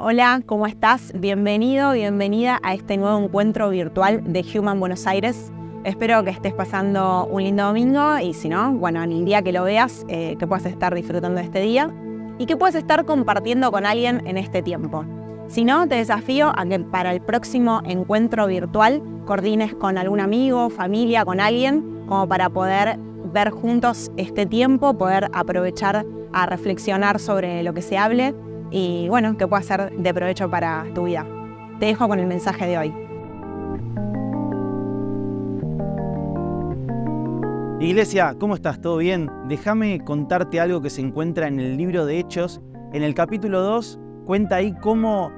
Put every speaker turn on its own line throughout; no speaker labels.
Hola, ¿cómo estás? Bienvenido, bienvenida a este nuevo encuentro virtual de Human Buenos Aires. Espero que estés pasando un lindo domingo y si no, bueno, en el día que lo veas, que puedas estar disfrutando de este día y que puedas estar compartiendo con alguien en este tiempo. Si no, te desafío a que para el próximo encuentro virtual coordines con algún amigo, familia, con alguien, como para poder ver juntos este tiempo, poder aprovechar a reflexionar sobre lo que se hable y bueno, que pueda ser de provecho para tu vida. Te dejo con el mensaje de hoy.
Iglesia, ¿cómo estás? ¿Todo bien? Déjame contarte algo que se encuentra en el libro de Hechos. En el capítulo 2 cuenta ahí cómo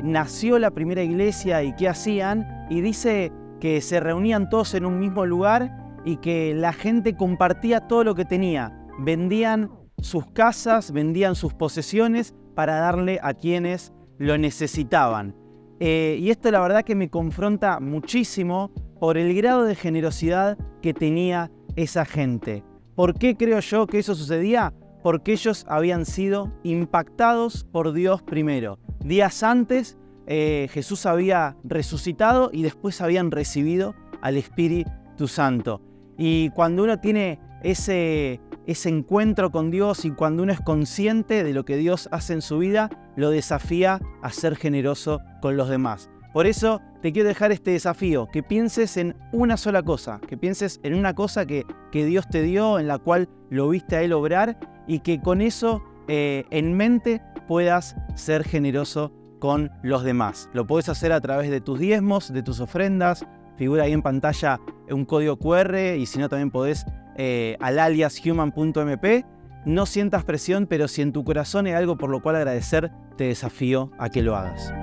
nació la primera iglesia y qué hacían. Y dice que se reunían todos en un mismo lugar y que la gente compartía todo lo que tenía. Vendían sus casas, vendían sus posesiones para darle a quienes lo necesitaban. Y esto la verdad que me confronta muchísimo por el grado de generosidad que tenía esa gente. ¿Por qué creo yo que eso sucedía? Porque ellos habían sido impactados por Dios primero. Días antes Jesús había resucitado y después habían recibido al Espíritu Santo. Y cuando uno tiene ese encuentro con Dios y cuando uno es consciente de lo que Dios hace en su vida, lo desafía a ser generoso con los demás. Por eso te quiero dejar este desafío, que pienses en una sola cosa, que pienses en una cosa que Dios te dio, en la cual lo viste a Él obrar y que con eso en mente puedas ser generoso con los demás. Lo podés hacer a través de tus diezmos, de tus ofrendas. Figura ahí en pantalla un código QR y si no también podés al alias human.mp. No sientas presión, pero si en tu corazón hay algo por lo cual agradecer, te desafío a que lo hagas.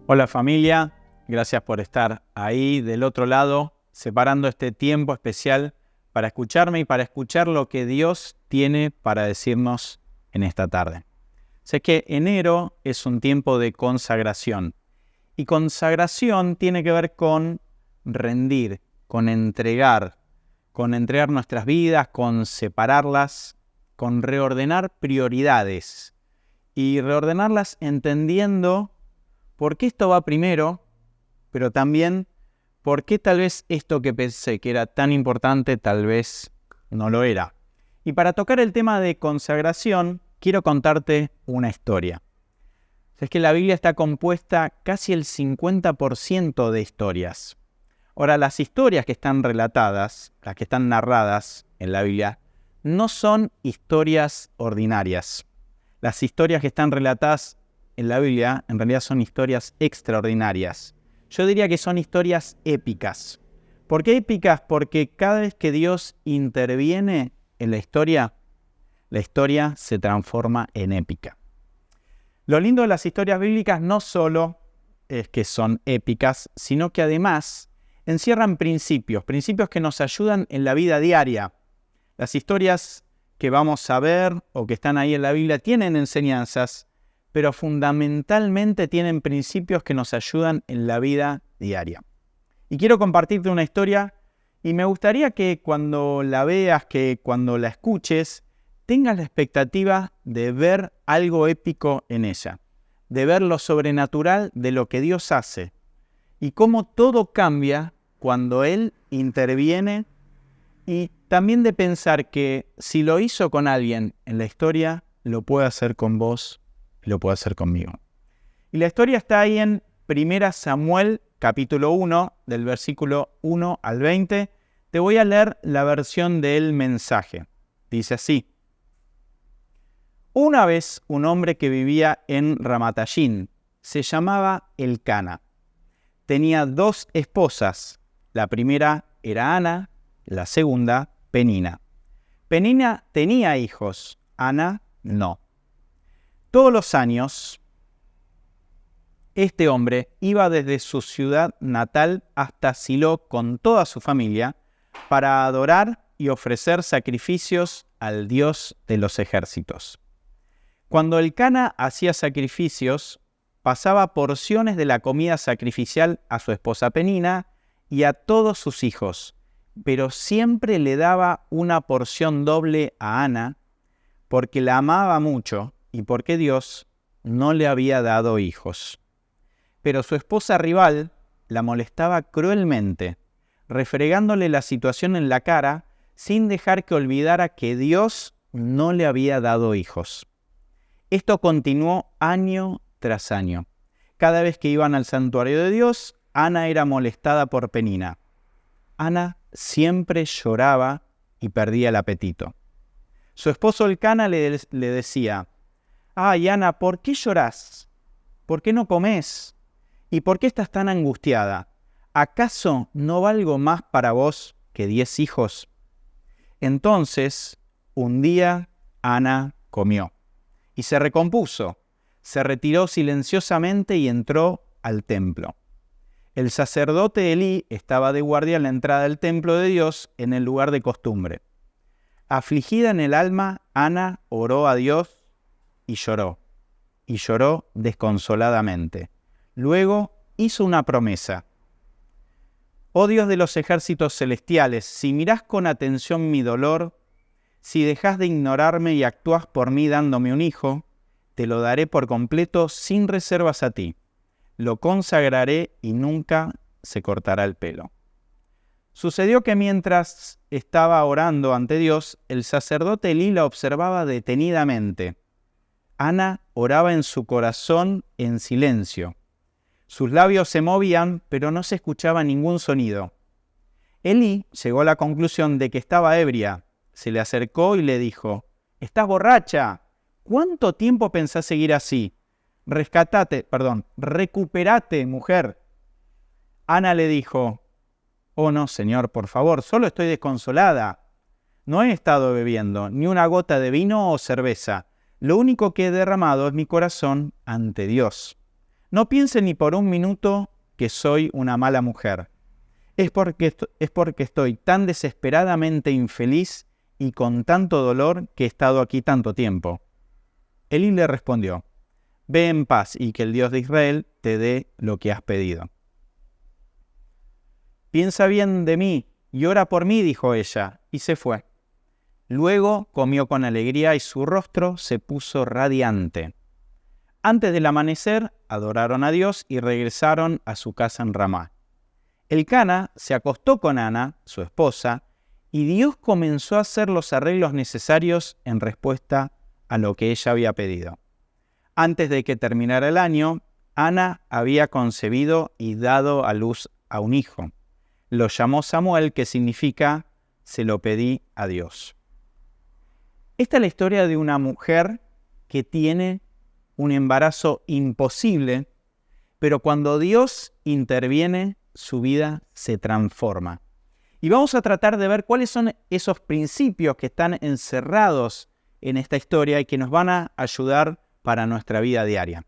Hola familia, gracias por estar ahí del otro lado, separando este tiempo especial para escucharme y para escuchar lo que Dios tiene para decirnos en esta tarde. Sé que enero es un tiempo de consagración y consagración tiene que ver con rendir, con entregar nuestras vidas, con separarlas, con reordenar prioridades y reordenarlas entendiendo por qué esto va primero, pero también por qué tal vez esto que pensé que era tan importante tal vez no lo era. Y para tocar el tema de consagración, quiero contarte una historia. Es que la Biblia está compuesta casi el 50% de historias. Ahora, las historias que están relatadas, las que están narradas en la Biblia, no son historias ordinarias. Las historias que están relatadas en la Biblia en realidad son historias extraordinarias. Yo diría que son historias épicas. ¿Por qué épicas? Porque cada vez que Dios interviene en la historia se transforma en épica. Lo lindo de las historias bíblicas no solo es que son épicas, sino que además encierran principios que nos ayudan en la vida diaria. Las historias que vamos a ver o que están ahí en la Biblia tienen enseñanzas, pero fundamentalmente tienen principios que nos ayudan en la vida diaria. Y quiero compartirte una historia y me gustaría que cuando la veas, que cuando la escuches, tengas la expectativa de ver algo épico en ella, de ver lo sobrenatural de lo que Dios hace y cómo todo cambia cuando Él interviene y también de pensar que si lo hizo con alguien en la historia, lo puede hacer con vos y lo puede hacer conmigo. Y la historia está ahí en 1 Samuel capítulo 1, del versículo 1 al 20. Te voy a leer la versión del mensaje. Dice así: Una vez un hombre que vivía en Ramatayín, se llamaba Elcana. Tenía 2 esposas. La primera era Ana, la segunda Penina. Penina tenía hijos, Ana no. Todos los años, este hombre iba desde su ciudad natal hasta Silo con toda su familia para adorar y ofrecer sacrificios al Dios de los ejércitos. Cuando Elcana hacía sacrificios, pasaba porciones de la comida sacrificial a su esposa Penina y a todos sus hijos, pero siempre le daba una porción doble a Ana, porque la amaba mucho y porque Dios no le había dado hijos. Pero su esposa rival la molestaba cruelmente, refregándole la situación en la cara sin dejar que olvidara que Dios no le había dado hijos. Esto continuó año tras año. Cada vez que iban al santuario de Dios, Ana era molestada por Penina. Ana siempre lloraba y perdía el apetito. Su esposo Elcana le decía: «Ay, Ana, ¿por qué llorás? ¿Por qué no comés? ¿Y por qué estás tan angustiada? ¿Acaso no valgo más para vos que 10 hijos?» Entonces, un día, Ana comió y se recompuso. Se retiró silenciosamente y entró al templo. El sacerdote Elí estaba de guardia en la entrada del templo de Dios en el lugar de costumbre. Afligida en el alma, Ana oró a Dios y lloró desconsoladamente. Luego hizo una promesa. «Oh Dios de los ejércitos celestiales, si mirás con atención mi dolor, si dejás de ignorarme y actúas por mí dándome un hijo, te lo daré por completo sin reservas a ti. Lo consagraré y nunca se cortará el pelo». Sucedió que mientras estaba orando ante Dios, el sacerdote Elí la observaba detenidamente. Ana oraba en su corazón en silencio. Sus labios se movían, pero no se escuchaba ningún sonido. Elí llegó a la conclusión de que estaba ebria. Se le acercó y le dijo: «¿Estás borracha? ¿Cuánto tiempo pensás seguir así? Recuperate, mujer». Ana le dijo: «Oh no, Señor, por favor, solo estoy desconsolada. No he estado bebiendo ni una gota de vino o cerveza. Lo único que he derramado es mi corazón ante Dios. No piense ni por un minuto que soy una mala mujer. Es porque estoy tan desesperadamente infeliz y con tanto dolor que he estado aquí tanto tiempo». Elí le respondió: «Ve en paz y que el Dios de Israel te dé lo que has pedido». «Piensa bien de mí y ora por mí», dijo ella, y se fue. Luego comió con alegría y su rostro se puso radiante. Antes del amanecer, adoraron a Dios y regresaron a su casa en Ramá. Elcana se acostó con Ana, su esposa, y Dios comenzó a hacer los arreglos necesarios en respuesta a lo que ella había pedido. Antes de que terminara el año, Ana había concebido y dado a luz a un hijo. Lo llamó Samuel, que significa «se lo pedí a Dios». Esta es la historia de una mujer que tiene un embarazo imposible, pero cuando Dios interviene, su vida se transforma. Y vamos a tratar de ver cuáles son esos principios que están encerrados en esta historia y que nos van a ayudar para nuestra vida diaria.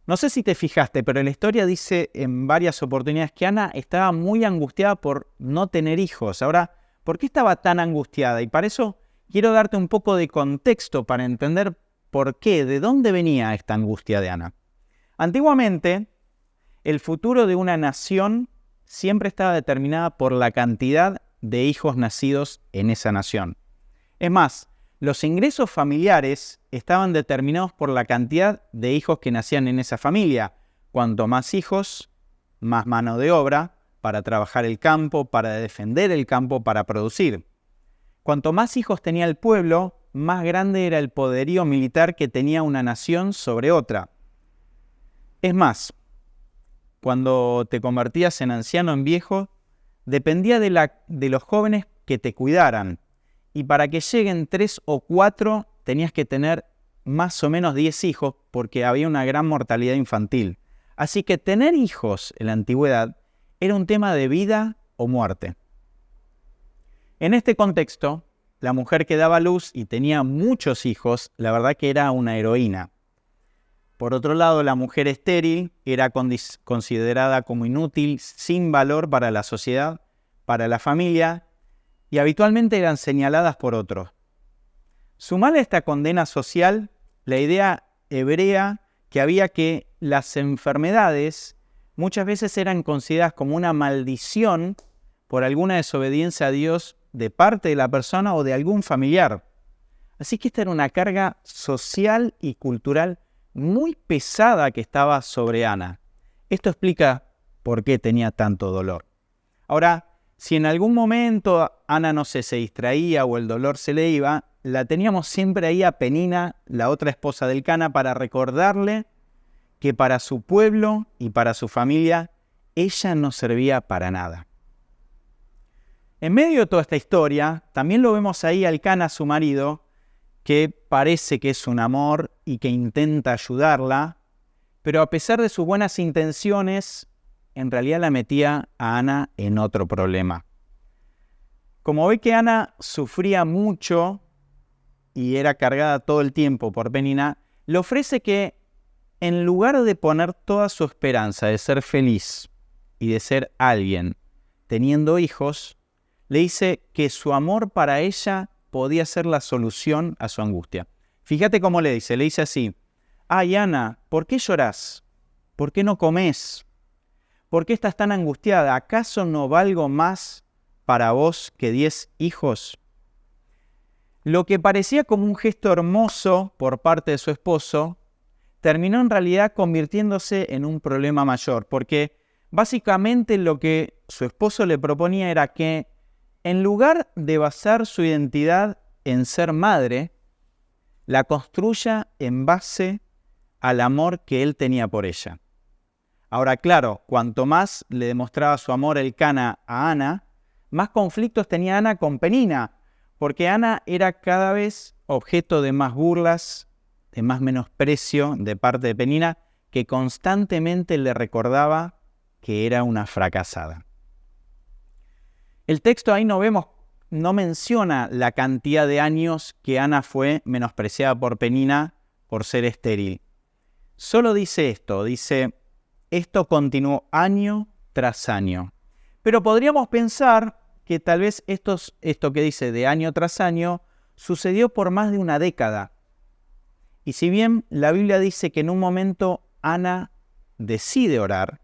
No sé si te fijaste, pero la historia dice en varias oportunidades que Ana estaba muy angustiada por no tener hijos. Ahora, ¿por qué estaba tan angustiada? Y para eso quiero darte un poco de contexto para entender por qué, de dónde venía esta angustia de Ana. Antiguamente, el futuro de una nación siempre estaba determinada por la cantidad de hijos nacidos en esa nación. Es más, los ingresos familiares estaban determinados por la cantidad de hijos que nacían en esa familia. Cuanto más hijos, más mano de obra para trabajar el campo, para defender el campo, para producir. Cuanto más hijos tenía el pueblo, más grande era el poderío militar que tenía una nación sobre otra. Es más, cuando te convertías en anciano, en viejo, dependía de los jóvenes que te cuidaran. Y para que lleguen 3 o 4 tenías que tener más o menos 10 hijos porque había una gran mortalidad infantil. Así que tener hijos en la antigüedad era un tema de vida o muerte. En este contexto, la mujer que daba luz y tenía muchos hijos, la verdad que era una heroína. Por otro lado, la mujer estéril era considerada como inútil, sin valor para la sociedad, para la familia, y habitualmente eran señaladas por otros. Sumada a esta condena social, la idea hebrea que había que las enfermedades muchas veces eran consideradas como una maldición por alguna desobediencia a Dios de parte de la persona o de algún familiar. Así que esta era una carga social y cultural muy pesada que estaba sobre Ana. Esto explica por qué tenía tanto dolor. Ahora, si en algún momento Ana, no sé, se distraía o el dolor se le iba, la teníamos siempre ahí a Penina, la otra esposa del Cana, para recordarle que para su pueblo y para su familia ella no servía para nada. En medio de toda esta historia, también lo vemos ahí al Cana, su marido, que parece que es un amor y que intenta ayudarla, pero a pesar de sus buenas intenciones, en realidad la metía a Ana en otro problema. Como ve que Ana sufría mucho y era cargada todo el tiempo por Penina, le ofrece que en lugar de poner toda su esperanza de ser feliz y de ser alguien teniendo hijos, le dice que su amor para ella podía ser la solución a su angustia. Fíjate cómo le dice así: «Ay, Ana, ¿por qué llorás? ¿Por qué no comés? ¿Por qué estás tan angustiada? ¿Acaso no valgo más para vos que 10 hijos?» Lo que parecía como un gesto hermoso por parte de su esposo, terminó en realidad convirtiéndose en un problema mayor, porque básicamente lo que su esposo le proponía era que, en lugar de basar su identidad en ser madre, la construya en base al amor que él tenía por ella. Ahora, claro, cuanto más le demostraba su amor el Cana a Ana, más conflictos tenía Ana con Penina, porque Ana era cada vez objeto de más burlas, de más menosprecio de parte de Penina, que constantemente le recordaba que era una fracasada. El texto ahí no menciona la cantidad de años que Ana fue menospreciada por Penina por ser estéril. Solo dice esto, esto continuó año tras año. Pero podríamos pensar que tal vez esto que dice de año tras año sucedió por más de una década. Y si bien la Biblia dice que en un momento Ana decide orar,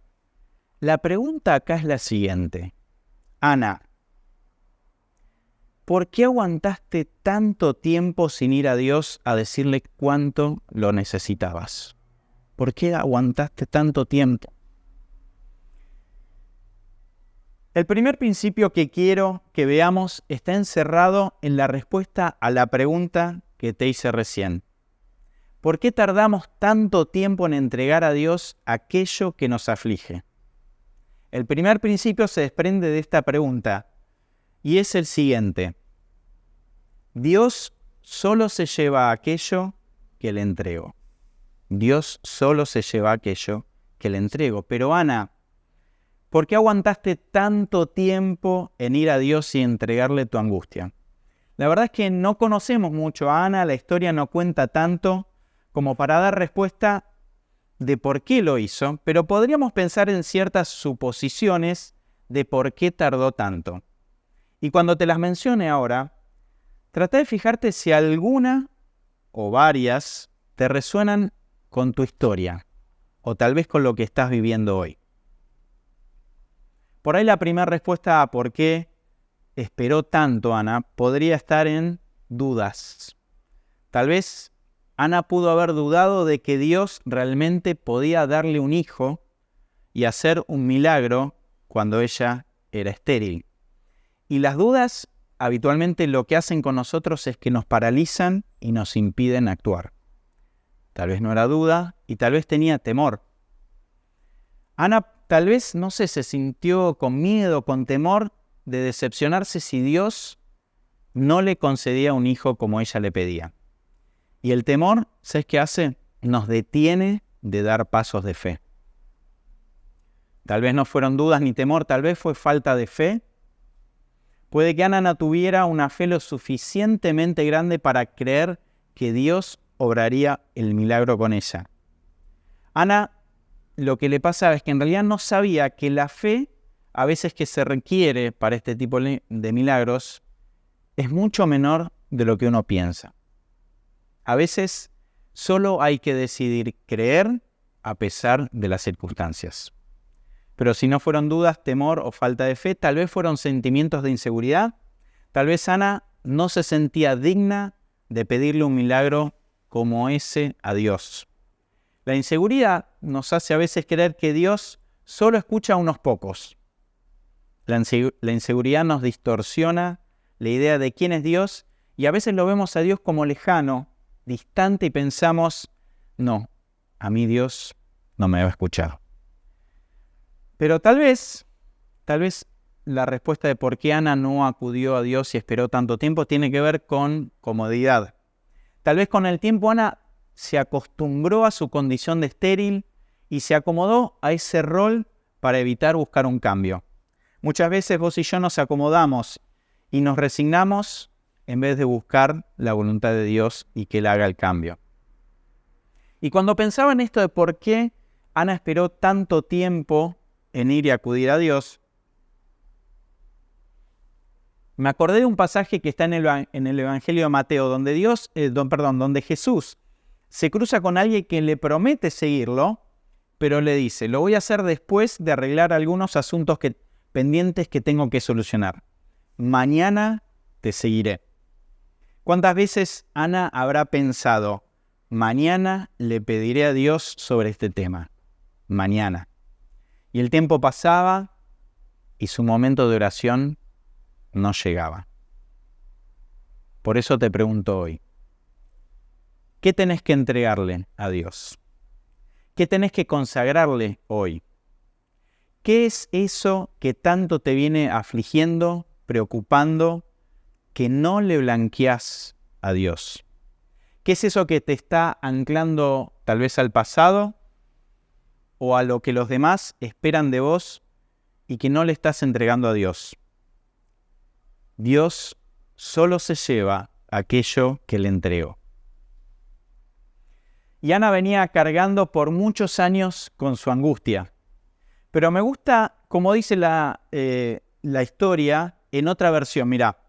la pregunta acá es la siguiente: Ana, ¿por qué aguantaste tanto tiempo sin ir a Dios a decirle cuánto lo necesitabas? ¿Por qué aguantaste tanto tiempo? El primer principio que quiero que veamos está encerrado en la respuesta a la pregunta que te hice recién. ¿Por qué tardamos tanto tiempo en entregar a Dios aquello que nos aflige? El primer principio se desprende de esta pregunta y es el siguiente: Dios solo se lleva aquello que le entrego. Dios solo se lleva aquello que le entrego. Pero Ana, ¿por qué aguantaste tanto tiempo en ir a Dios y entregarle tu angustia? La verdad es que no conocemos mucho a Ana, la historia no cuenta tanto como para dar respuesta de por qué lo hizo, pero podríamos pensar en ciertas suposiciones de por qué tardó tanto. Y cuando te las mencione ahora, trata de fijarte si alguna o varias te resuenan con tu historia, o tal vez con lo que estás viviendo hoy. Por ahí la primera respuesta a por qué esperó tanto Ana podría estar en dudas. Tal vez Ana pudo haber dudado de que Dios realmente podía darle un hijo y hacer un milagro cuando ella era estéril. Y las dudas habitualmente lo que hacen con nosotros es que nos paralizan y nos impiden actuar. Tal vez no era duda y tal vez tenía temor. Ana tal vez, no sé, se sintió con miedo, con temor de decepcionarse si Dios no le concedía un hijo como ella le pedía. Y el temor, ¿sabes qué hace? Nos detiene de dar pasos de fe. Tal vez no fueron dudas ni temor, tal vez fue falta de fe. Puede que Ana no tuviera una fe lo suficientemente grande para creer que Dios obraría el milagro con ella. Ana, lo que le pasaba es que en realidad no sabía que la fe, a veces que se requiere para este tipo de milagros, es mucho menor de lo que uno piensa. A veces solo hay que decidir creer a pesar de las circunstancias. Pero si no fueron dudas, temor o falta de fe, tal vez fueron sentimientos de inseguridad. Tal vez Ana no se sentía digna de pedirle un milagro como ese a Dios. La inseguridad nos hace a veces creer que Dios solo escucha a unos pocos. La inseguridad nos distorsiona la idea de quién es Dios y a veces lo vemos a Dios como lejano, distante y pensamos, no, a mí Dios no me va a escuchar. Pero tal vez la respuesta de por qué Ana no acudió a Dios y esperó tanto tiempo tiene que ver con comodidad. Tal vez con el tiempo Ana se acostumbró a su condición de estéril y se acomodó a ese rol para evitar buscar un cambio. Muchas veces vos y yo nos acomodamos y nos resignamos en vez de buscar la voluntad de Dios y que Él haga el cambio. Y cuando pensaba en esto de por qué Ana esperó tanto tiempo en ir y acudir a Dios, me acordé de un pasaje que está en el Evangelio de Mateo, donde Jesús se cruza con alguien que le promete seguirlo, pero le dice, lo voy a hacer después de arreglar algunos asuntos pendientes que tengo que solucionar. Mañana te seguiré. ¿Cuántas veces Ana habrá pensado, mañana le pediré a Dios sobre este tema? Mañana. Y el tiempo pasaba y su momento de oración no llegaba. Por eso te pregunto hoy, ¿qué tenés que entregarle a Dios? ¿Qué tenés que consagrarle hoy? ¿Qué es eso que tanto te viene afligiendo, preocupando, que no le blanqueás a Dios? ¿Qué es eso que te está anclando tal vez al pasado o a lo que los demás esperan de vos y que no le estás entregando a Dios? Dios solo se lleva aquello que le entregó. Y Ana venía cargando por muchos años con su angustia. Pero me gusta, como dice la historia, en otra versión. Mirá,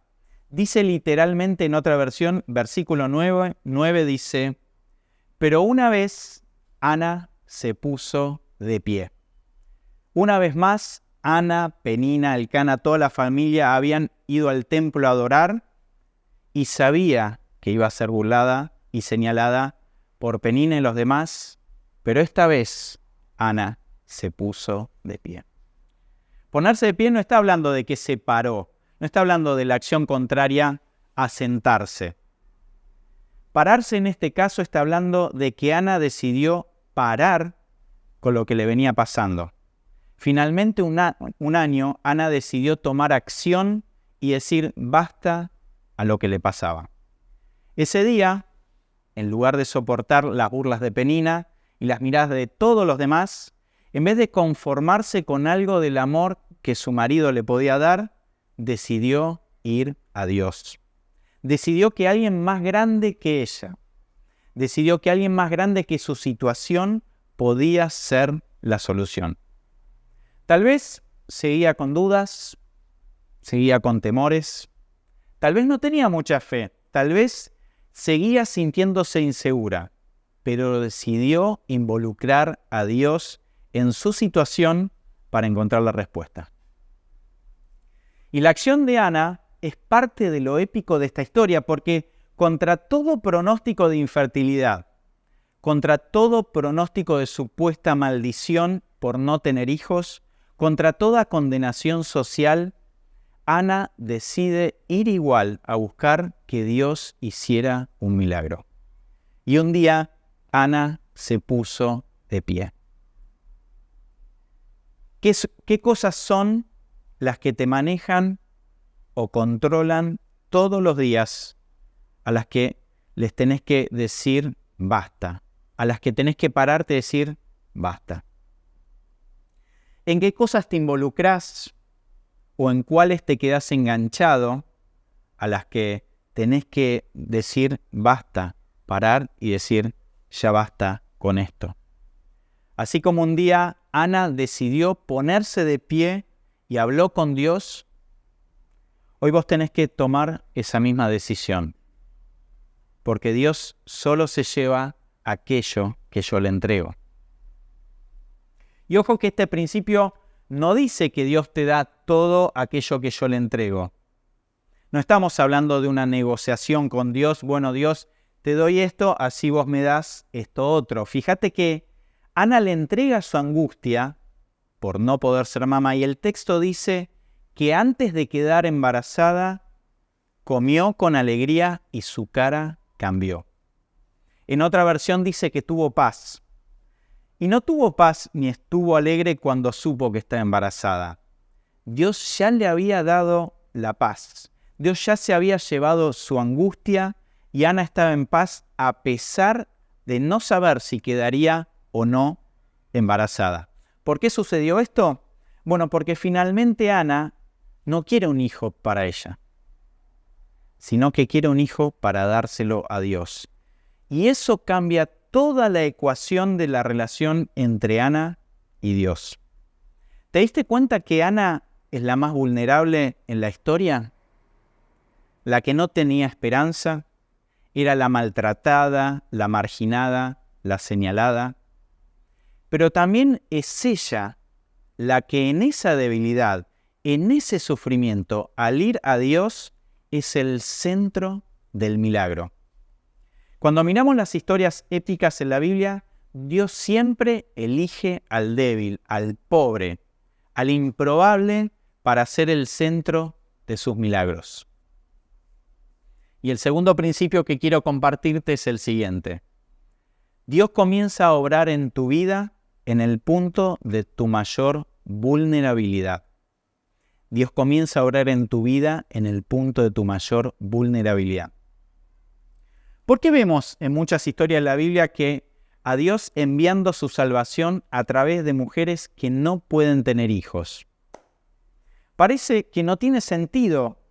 dice literalmente en otra versión, versículo 9 dice, pero una vez Ana se puso de pie. Una vez más, Ana, Penina, Elcana, toda la familia habían ido al templo a adorar y sabía que iba a ser burlada y señalada por Penina y los demás, pero esta vez Ana se puso de pie. Ponerse de pie no está hablando de que se paró, no está hablando de la acción contraria a sentarse. Pararse en este caso está hablando de que Ana decidió parar con lo que le venía pasando. Finalmente, un año, Ana decidió tomar acción y decir basta a lo que le pasaba. Ese día, en lugar de soportar las burlas de Penina y las miradas de todos los demás, en vez de conformarse con algo del amor que su marido le podía dar, decidió ir a Dios. Decidió que alguien más grande que ella, decidió que alguien más grande que su situación podía ser la solución. Tal vez seguía con dudas, seguía con temores, tal vez no tenía mucha fe, tal vez seguía sintiéndose insegura, pero decidió involucrar a Dios en su situación para encontrar la respuesta. Y la acción de Ana es parte de lo épico de esta historia, porque contra todo pronóstico de infertilidad, contra todo pronóstico de supuesta maldición por no tener hijos, contra toda condenación social, Ana decide ir igual a buscar que Dios hiciera un milagro. Y un día Ana se puso de pie. ¿Qué cosas son las que te manejan o controlan todos los días, a las que les tenés que decir basta, a las que tenés que pararte y decir basta? ¿En qué cosas te involucrás o en cuáles te quedás enganchado, a las que tenés que decir basta, parar y decir ya basta con esto? Así como un día Ana decidió ponerse de pie y habló con Dios, hoy vos tenés que tomar esa misma decisión, porque Dios solo se lleva aquello que yo le entrego. Y ojo que este principio no dice que Dios te da todo aquello que yo le entrego. No estamos hablando de una negociación con Dios. Bueno, Dios, te doy esto, así vos me das esto otro. Fíjate que Ana le entrega su angustia por no poder ser mamá y el texto dice que antes de quedar embarazada, comió con alegría y su cara cambió. En otra versión dice que tuvo paz. Y no tuvo paz ni estuvo alegre cuando supo que estaba embarazada. Dios ya le había dado la paz. Dios ya se había llevado su angustia y Ana estaba en paz a pesar de no saber si quedaría o no embarazada. ¿Por qué sucedió esto? Bueno, porque finalmente Ana no quiere un hijo para ella, sino que quiere un hijo para dárselo a Dios. Y eso cambia toda la ecuación de la relación entre Ana y Dios. ¿Te diste cuenta que Ana es la más vulnerable en la historia? La que no tenía esperanza, era la maltratada, la marginada, la señalada. Pero también es ella la que en esa debilidad, en ese sufrimiento, al ir a Dios, es el centro del milagro. Cuando miramos las historias épicas en la Biblia, Dios siempre elige al débil, al pobre, al improbable para ser el centro de sus milagros. Y el segundo principio que quiero compartirte es el siguiente. Dios comienza a obrar en tu vida en el punto de tu mayor vulnerabilidad. Dios comienza a obrar en tu vida en el punto de tu mayor vulnerabilidad. ¿Por qué vemos en muchas historias de la Biblia que a Dios enviando su salvación a través de mujeres que no pueden tener hijos? Parece que no tiene sentido,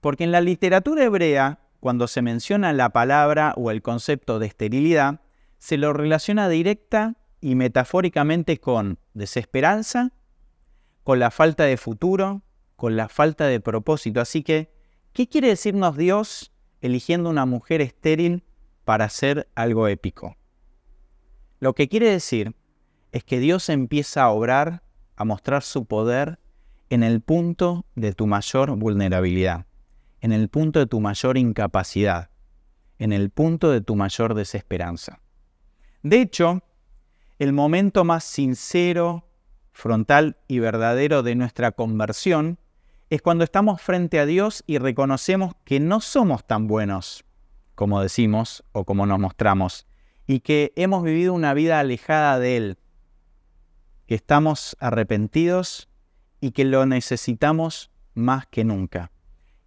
porque en la literatura hebrea, cuando se menciona la palabra o el concepto de esterilidad, se lo relaciona directa y metafóricamente con desesperanza, con la falta de futuro, con la falta de propósito. Así que, ¿qué quiere decirnos Dios eligiendo una mujer estéril para hacer algo épico? Lo que quiere decir es que Dios empieza a obrar, a mostrar su poder en el punto de tu mayor vulnerabilidad, en el punto de tu mayor incapacidad, en el punto de tu mayor desesperanza. De hecho, el momento más sincero, frontal y verdadero de nuestra conversión es cuando estamos frente a Dios y reconocemos que no somos tan buenos como decimos o como nos mostramos y que hemos vivido una vida alejada de Él, que estamos arrepentidos y que lo necesitamos más que nunca.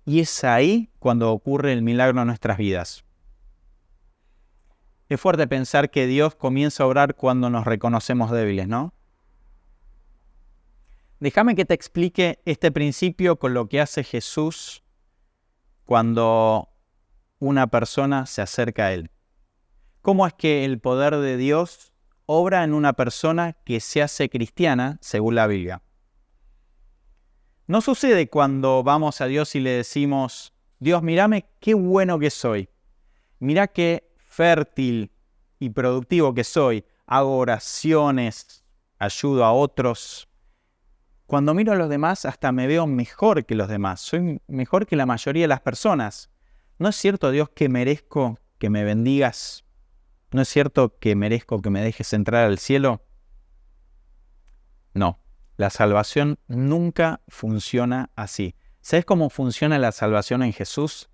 Y es ahí cuando ocurre el milagro en nuestras vidas. Es fuerte pensar que Dios comienza a obrar cuando nos reconocemos débiles, ¿no? Déjame que te explique este principio con lo que hace Jesús cuando una persona se acerca a Él. ¿Cómo es que el poder de Dios obra en una persona que se hace cristiana según la Biblia? No sucede cuando vamos a Dios y le decimos, Dios, mírame qué bueno que soy. Mira qué fértil y productivo que soy. Hago oraciones, ayudo a otros. Cuando miro a los demás, hasta me veo mejor que los demás. Soy mejor que la mayoría de las personas. ¿No es cierto, Dios, que merezco que me bendigas? ¿No es cierto que merezco que me dejes entrar al cielo? No, la salvación nunca funciona así. ¿Sabes cómo funciona la salvación en Jesús?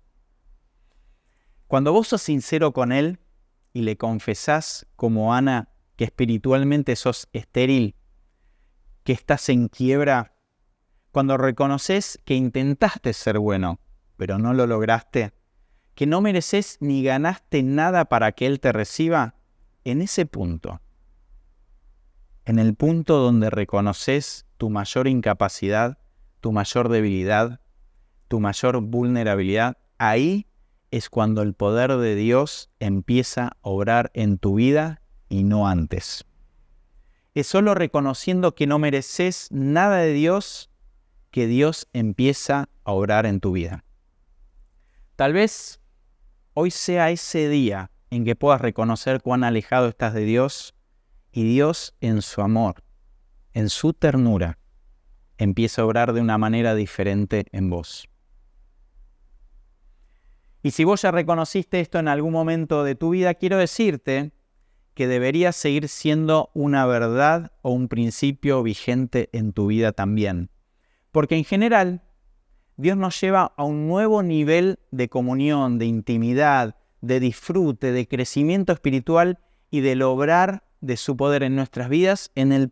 Cuando vos sos sincero con Él y le confesás como Ana que espiritualmente sos estéril, que estás en quiebra, cuando reconoces que intentaste ser bueno, pero no lo lograste, que no mereces ni ganaste nada para que Él te reciba, en ese punto, en el punto donde reconoces tu mayor incapacidad, tu mayor debilidad, tu mayor vulnerabilidad, ahí es cuando el poder de Dios empieza a obrar en tu vida y no antes. Es solo reconociendo que no mereces nada de Dios que Dios empieza a obrar en tu vida. Tal vez hoy sea ese día en que puedas reconocer cuán alejado estás de Dios y Dios en su amor, en su ternura, empieza a obrar de una manera diferente en vos. Y si vos ya reconociste esto en algún momento de tu vida, quiero decirte que debería seguir siendo una verdad o un principio vigente en tu vida también. Porque en general, Dios nos lleva a un nuevo nivel de comunión, de intimidad, de disfrute, de crecimiento espiritual y del obrar de su poder en nuestras vidas en el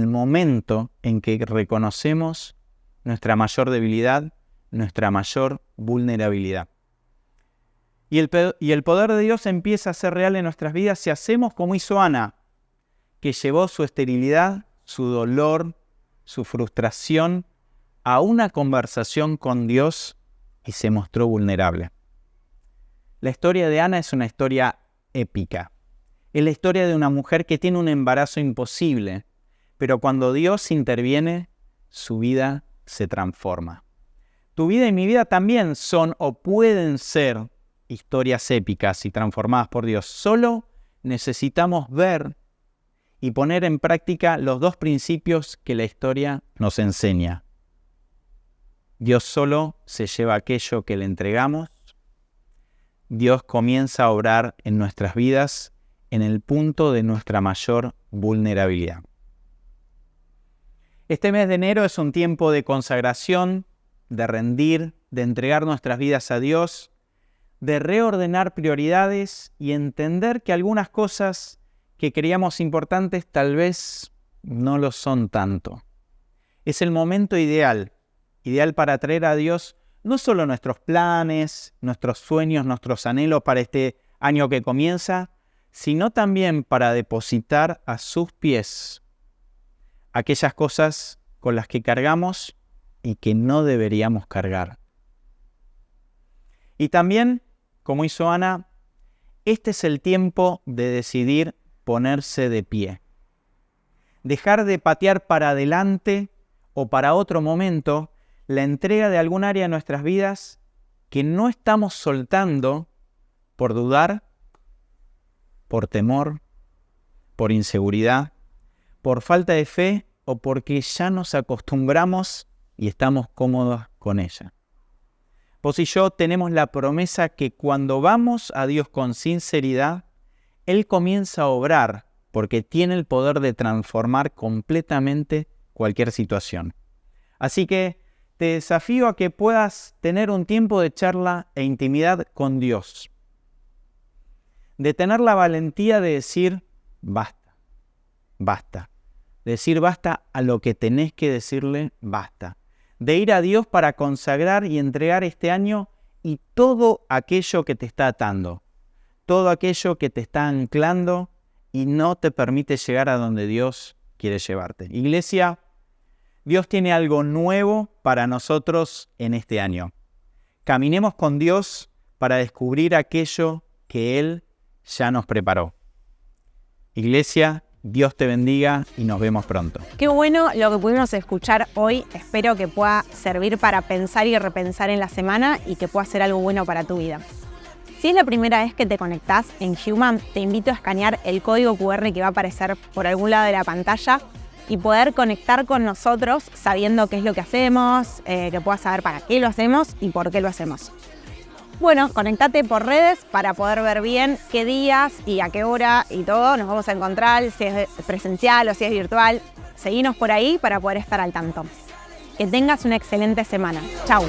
momento en que reconocemos nuestra mayor debilidad, nuestra mayor vulnerabilidad. Y el poder de Dios empieza a ser real en nuestras vidas si hacemos como hizo Ana, que llevó su esterilidad, su dolor, su frustración a una conversación con Dios y se mostró vulnerable. La historia de Ana es una historia épica. Es la historia de una mujer que tiene un embarazo imposible, pero cuando Dios interviene, su vida se transforma. Tu vida y mi vida también son o pueden ser historias épicas y transformadas por Dios. Solo necesitamos ver y poner en práctica los dos principios que la historia nos enseña. Dios solo se lleva aquello que le entregamos. Dios comienza a obrar en nuestras vidas en el punto de nuestra mayor vulnerabilidad. Este mes de enero es un tiempo de consagración, de rendir, de entregar nuestras vidas a Dios, de reordenar prioridades y entender que algunas cosas que creíamos importantes tal vez no lo son tanto. Es el momento ideal para traer a Dios no solo nuestros planes, nuestros sueños, nuestros anhelos para este año que comienza, sino también para depositar a sus pies aquellas cosas con las que cargamos y que no deberíamos cargar. Y también, como hizo Ana, este es el tiempo de decidir ponerse de pie. Dejar de patear para adelante o para otro momento la entrega de algún área de nuestras vidas que no estamos soltando por dudar, por temor, por inseguridad, por falta de fe o porque ya nos acostumbramos y estamos cómodos con ella. Vos y yo tenemos la promesa que cuando vamos a Dios con sinceridad, Él comienza a obrar porque tiene el poder de transformar completamente cualquier situación. Así que te desafío a que puedas tener un tiempo de charla e intimidad con Dios. De tener la valentía de decir basta, basta. De decir basta a lo que tenés que decirle basta. De ir a Dios para consagrar y entregar este año y todo aquello que te está atando, todo aquello que te está anclando y no te permite llegar a donde Dios quiere llevarte. Iglesia, Dios tiene algo nuevo para nosotros en este año. Caminemos con Dios para descubrir aquello que Él ya nos preparó. Iglesia, Dios te bendiga y nos vemos pronto.
Qué bueno lo que pudimos escuchar hoy. Espero que pueda servir para pensar y repensar en la semana y que pueda ser algo bueno para tu vida. Si es la primera vez que te conectás en Human, te invito a escanear el código QR que va a aparecer por algún lado de la pantalla y poder conectar con nosotros sabiendo qué es lo que hacemos, que puedas saber para qué lo hacemos y por qué lo hacemos. Bueno, conectate por redes para poder ver bien qué días y a qué hora y todo nos vamos a encontrar, si es presencial o si es virtual. Seguinos por ahí para poder estar al tanto. Que tengas una excelente semana. Chau.